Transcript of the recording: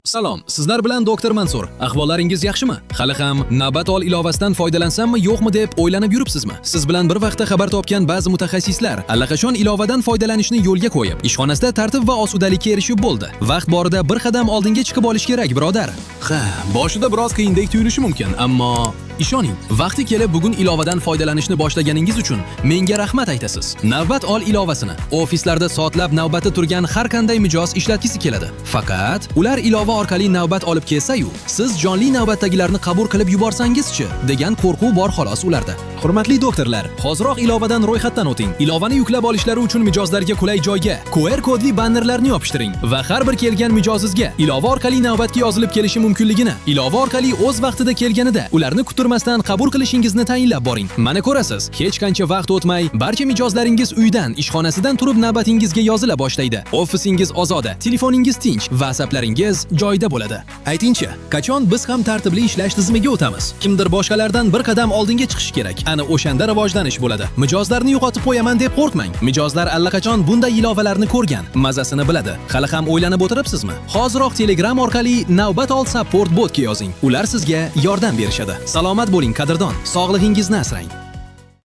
Salom, sizlar bilan doktor Mansur. Ahvollaringiz yaxshimi? Hali ham navbat ol ilovasidan foydalansammi, yo'qmi deb o'ylanib yuribsizmi? Siz bilan bir vaqtda xabar topgan ba'zi mutaxassislar allaqachon ilovadan foydalanishni yo'lga qo'yib, ishxonasida tartib va osudalikka erishib bo'ldi. Vaqt borida bir qadam oldinga chiqib olish kerak, birodar. Ha, boshida biroz qiyindek tuyulishi mumkin, ammo ishoning, vaqti kelib bugun ilovadan foydalanishni boshlaganingiz uchun menga rahmat aytasiz. Navbat ol ilovasini ofislarda soatlab navbatda turgan har qanday mijoz ishlatgisi keladi. Faqat ular ilova orqali navbat olib kelsa-yu, siz jonli navbatdagilarni qabul qilib yuborsangiz-chi degan qo'rquv bor xolos ularda. Hurmatli doktorlar, hoziroq ilovadan ro'yxatdan o'ting. Ilovani yuklab olishlari uchun mijozlarga qulay joyga QR kodli bannerlarni yopishtiring va har bir kelgan mijozingizga ilova orqali navbatga yozilib kelishi mumkinligini, ilova orqali o'z vaqtida kelganida ularni kutirmasdan qabul qilishingizni tayinlab boring. Mana ko'rasiz, hech qancha vaqt o'tmay, barcha mijozlaringiz uydan, ishxonasidan turib navbatingizga yozila boshlaydi. Ofisingiz ozoda, telefoningiz tinch va asaplaringiz joyida bo'ladi. Aytingchi, qachon biz ham tartibli ishlash tizimiga o'tamiz? Kimdir boshqalardan bir qadam oldinga chiqish kerak. Ana o'shanda rivojlanish bo'ladi. Mijozlarni yo'qotib qo'yaman deb qo'rqmang. Mijozlar allaqachon bunday ilovalarni ko'rgan, mazasini biladi. Hali ham o'ylanib o'tiribsizmi? Hoziroq Telegram orqali navbat ol support botga yozing. Ular sizga yordam berishadi. Salomat bo'ling, qadrdon. Sog'lig'ingizni asrang.